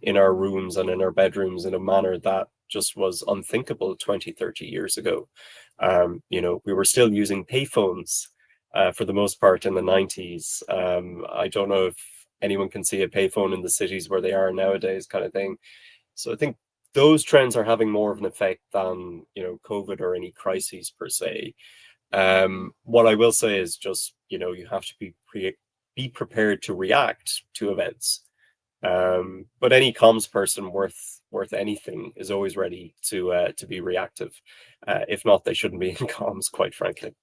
in our rooms and in our bedrooms in a manner that just was unthinkable 20, 30 years ago. We were still using payphones for the most part in the 90s. I don't know if anyone can see a payphone in the cities where they are nowadays, kind of thing. So I think those trends are having more of an effect than, COVID or any crises per se. What I will say is just, you have to be prepared to react to events. But any comms person worth anything is always ready to be reactive. If not, they shouldn't be in comms, quite frankly.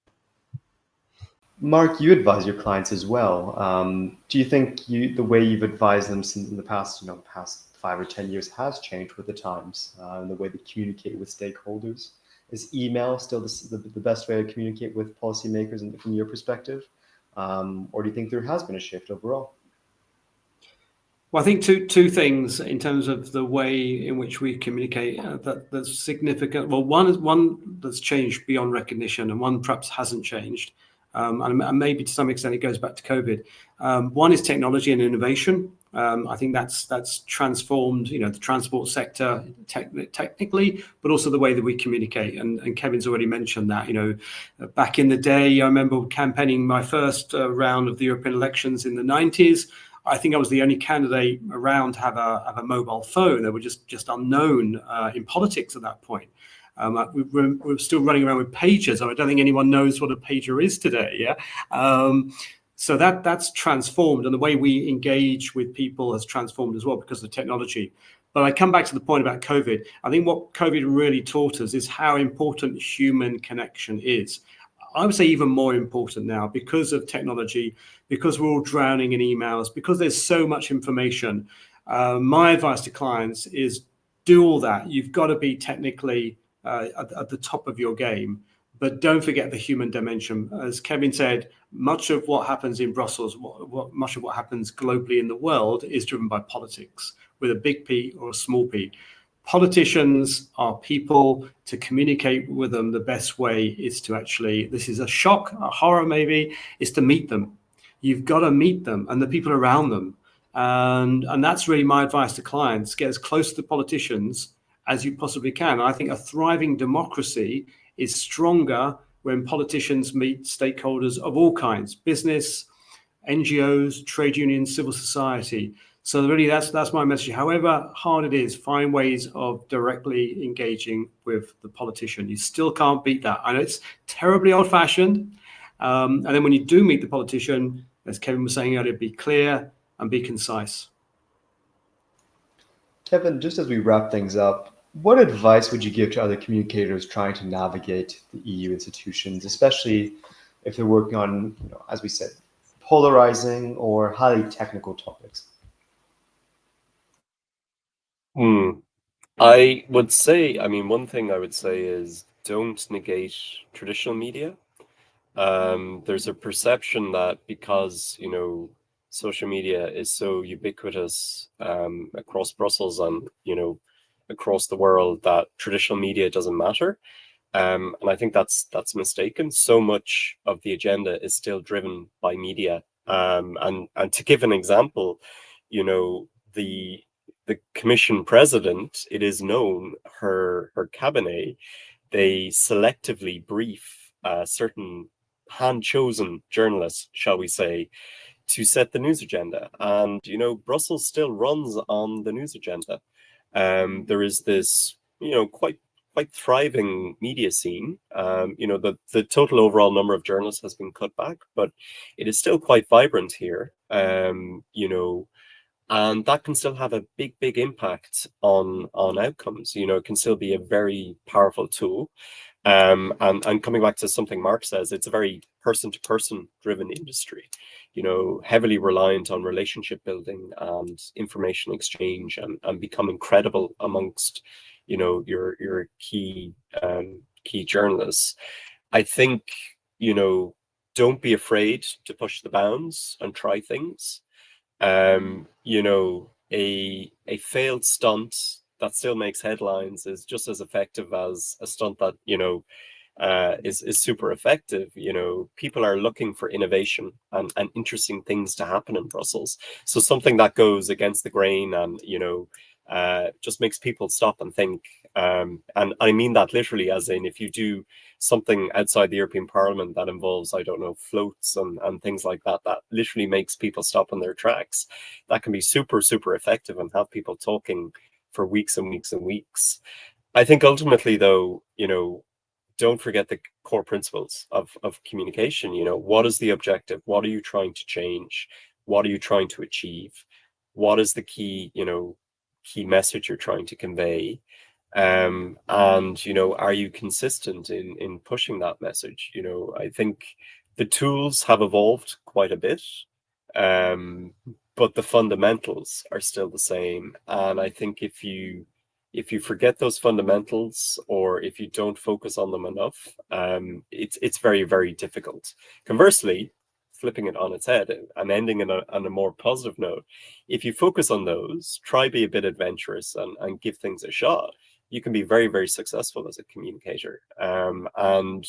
Mark, you advise your clients as well. Do you think the way you've advised them since in the past 5 or 10 years has changed with the times and the way they communicate with stakeholders? Is email still the best way to communicate with policymakers from your perspective? Or do you think there has been a shift overall? Well, I think two things in terms of the way in which we communicate that's significant. Well, one that's changed beyond recognition, and one perhaps hasn't changed. And maybe to some extent it goes back to COVID. One is technology and innovation. I think that's transformed, the transport sector technically, but also the way that we communicate. And Kevin's already mentioned that. Back in the day, I remember campaigning my first round of the European elections in the 90s. I think I was the only candidate around to have a mobile phone. They were just unknown in politics at that point. We're still running around with pagers. I don't think anyone knows what a pager is today. Yeah. So that's transformed, and the way we engage with people has transformed as well because of the technology. But I come back to the point about COVID. I think what COVID really taught us is how important human connection is. I would say even more important now because of technology, because we're all drowning in emails, because there's so much information. My advice to clients is do all that. You've got to be technically at the top of your game, but don't forget the human dimension. As Kevin said, much of what happens in Brussels, much of what happens globally in the world is driven by politics, with a big P or a small p. Politicians are people. To communicate with them, the best way is to actually, this is a shock, a horror maybe, is to meet them. You've got to meet them and the people around them. And that's really my advice to clients. Get as close to the politicians as you possibly can. I think a thriving democracy is stronger when politicians meet stakeholders of all kinds, business, NGOs, trade unions, civil society. So really that's my message. However hard it is, find ways of directly engaging with the politician. You still can't beat that. I know it's terribly old-fashioned. And then when you do meet the politician, as Kevin was saying earlier, be clear and be concise. Kevin, just as we wrap things up, what advice would you give to other communicators trying to navigate the EU institutions, especially if they're working on, as we said, polarizing or highly technical topics? I would say, one thing I would say is don't negate traditional media. There's a perception that because, social media is so ubiquitous across Brussels and, across the world, that traditional media doesn't matter. And I think that's mistaken. So much of the agenda is still driven by media. And to give an example, the commission president, it is known, her cabinet, they selectively brief certain hand-chosen journalists, shall we say, to set the news agenda. And, Brussels still runs on the news agenda. There is this, quite thriving media scene. The total overall number of journalists has been cut back, but it is still quite vibrant here. And that can still have a big impact on outcomes. It can still be a very powerful tool. And coming back to something Mark says, it's a very person-to-person driven industry, heavily reliant on relationship building and information exchange and becoming credible amongst, your key journalists. I think, don't be afraid to push the bounds and try things. A failed stunt that still makes headlines is just as effective as a stunt that, is super effective. People are looking for innovation and interesting things to happen in Brussels. So something that goes against the grain and, just makes people stop and think. And I mean that literally, as in if you do something outside the European Parliament that involves, I don't know, floats and things like that, that literally makes people stop in their tracks, that can be super effective and have people talking for weeks and weeks and weeks. I think ultimately, though, don't forget the core principles of communication. What is the objective? What are you trying to change? What are you trying to achieve? What is the key message you're trying to convey? And are you consistent in pushing that message? I think the tools have evolved quite a bit, but the fundamentals are still the same. And I think if you forget those fundamentals, or if you don't focus on them enough, it's very difficult. Conversely, flipping it on its head and ending on a more positive note, if you focus on those, try be a bit adventurous and give things a shot, you can be very successful as a communicator. And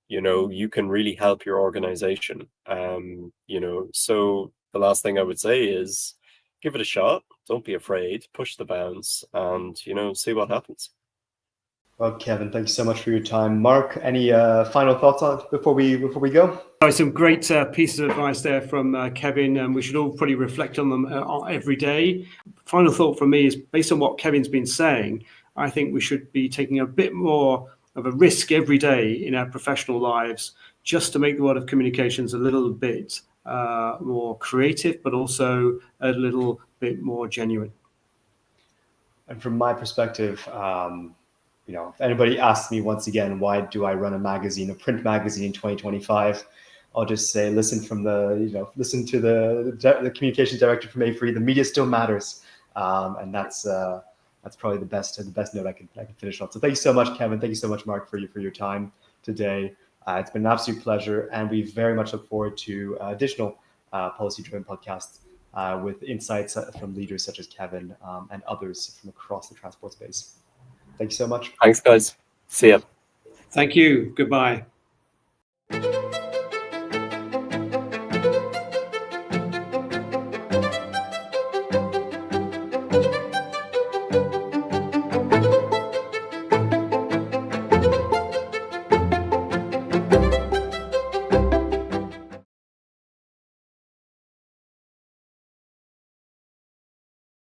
you can really help your organization. So the last thing I would say is give it a shot. Don't be afraid. Push the bounds, and see what happens. Well, Kevin, thank you so much for your time. Mark, any final thoughts on before we go? Some great pieces of advice there from Kevin, and we should all probably reflect on them every day. Final thought from me is, based on what Kevin's been saying, I think we should be taking a bit more of a risk every day in our professional lives, just to make the world of communications a little bit more creative, but also a little bit more genuine. And from my perspective, if anybody asks me once again, why do I run a print magazine in 2025? I'll just say, listen to the communications director from A3. The media still matters, and that's probably the best note I can finish on. So thank you so much, Kevin. Thank you so much, Mark, for your time today. It's been an absolute pleasure, and we very much look forward to additional policy-driven podcasts with insights from leaders such as Kevin and others from across the transport space. Thank you so much. Thanks, guys. See ya. Thank you. Goodbye.